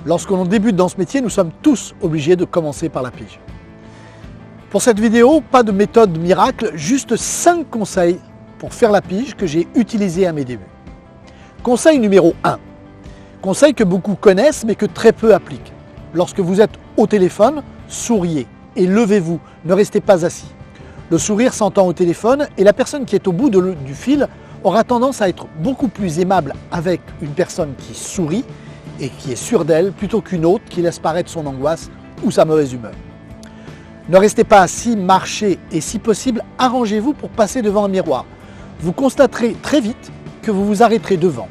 Lorsque l'on débute dans ce métier, nous sommes tous obligés de commencer par la pige. Pour cette vidéo, pas de méthode miracle, juste 5 conseils pour faire la pige que j'ai utilisés à mes débuts. Conseil numéro 1. Conseil que beaucoup connaissent mais que très peu appliquent. Lorsque vous êtes au téléphone, souriez et levez-vous, ne restez pas assis. Le sourire s'entend au téléphone et la personne qui est au bout du fil aura tendance à être beaucoup plus aimable avec une personne qui sourit et qui est sûre d'elle plutôt qu'une autre qui laisse paraître son angoisse ou sa mauvaise humeur. Ne restez pas assis, marchez et si possible, arrangez-vous pour passer devant un miroir. Vous constaterez très vite que vous vous arrêterez devant.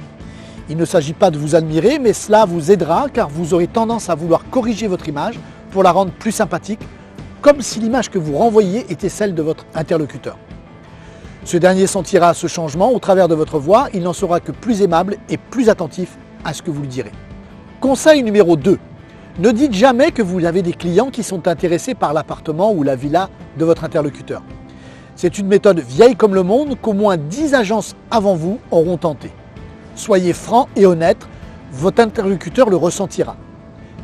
Il ne s'agit pas de vous admirer, mais cela vous aidera car vous aurez tendance à vouloir corriger votre image pour la rendre plus sympathique, comme si l'image que vous renvoyiez était celle de votre interlocuteur. Ce dernier sentira ce changement au travers de votre voix, il n'en sera que plus aimable et plus attentif à ce que vous lui direz. Conseil numéro 2. Ne dites jamais que vous avez des clients qui sont intéressés par l'appartement ou la villa de votre interlocuteur. C'est une méthode vieille comme le monde qu'au moins 10 agences avant vous auront tenté. Soyez franc et honnête, votre interlocuteur le ressentira.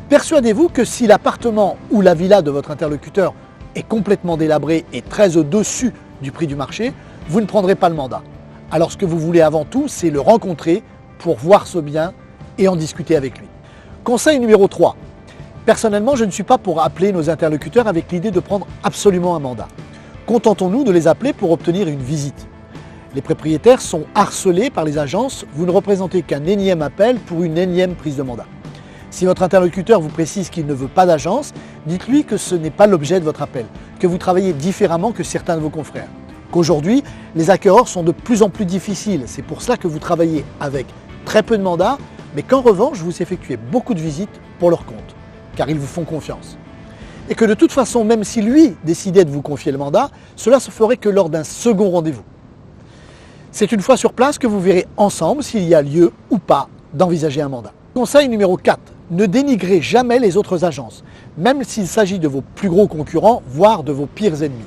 Persuadez-vous que si l'appartement ou la villa de votre interlocuteur est complètement délabré et très au-dessus du prix du marché, vous ne prendrez pas le mandat. Alors ce que vous voulez avant tout, c'est le rencontrer pour voir ce bien et en discuter avec lui. Conseil numéro 3. Personnellement, je ne suis pas pour appeler nos interlocuteurs avec l'idée de prendre absolument un mandat. Contentons-nous de les appeler pour obtenir une visite. Les propriétaires sont harcelés par les agences, vous ne représentez qu'un énième appel pour une énième prise de mandat. Si votre interlocuteur vous précise qu'il ne veut pas d'agence, dites-lui que ce n'est pas l'objet de votre appel, que vous travaillez différemment que certains de vos confrères. Qu'aujourd'hui, les acquéreurs sont de plus en plus difficiles, c'est pour cela que vous travaillez avec très peu de mandats, mais qu'en revanche, vous effectuez beaucoup de visites pour leur compte, car ils vous font confiance. Et que de toute façon, même si lui décidait de vous confier le mandat, cela se ferait que lors d'un second rendez-vous. C'est une fois sur place que vous verrez ensemble s'il y a lieu ou pas d'envisager un mandat. Conseil numéro 4. Ne dénigrez jamais les autres agences, même s'il s'agit de vos plus gros concurrents, voire de vos pires ennemis.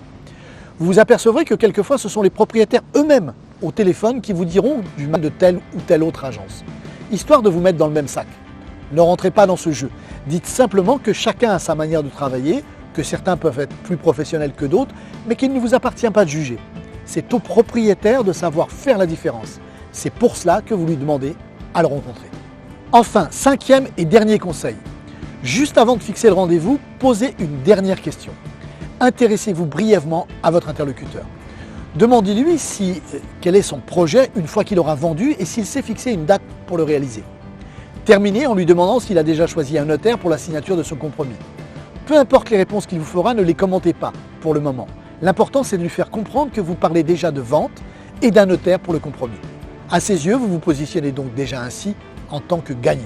Vous vous apercevrez que quelquefois ce sont les propriétaires eux-mêmes au téléphone qui vous diront du mal de telle ou telle autre agence, histoire de vous mettre dans le même sac. Ne rentrez pas dans ce jeu. Dites simplement que chacun a sa manière de travailler, que certains peuvent être plus professionnels que d'autres, mais qu'il ne vous appartient pas de juger. C'est au propriétaire de savoir faire la différence. C'est pour cela que vous lui demandez à le rencontrer. Enfin, 5e et dernier conseil. Juste avant de fixer le rendez-vous, posez une dernière question. Intéressez-vous brièvement à votre interlocuteur. Demandez-lui quel est son projet une fois qu'il aura vendu et s'il sait fixer une date pour le réaliser. Terminez en lui demandant s'il a déjà choisi un notaire pour la signature de son compromis. Peu importe les réponses qu'il vous fera, ne les commentez pas pour le moment. L'important, c'est de lui faire comprendre que vous parlez déjà de vente et d'un notaire pour le compromis. À ses yeux, vous vous positionnez donc déjà ainsi en tant que gagnant.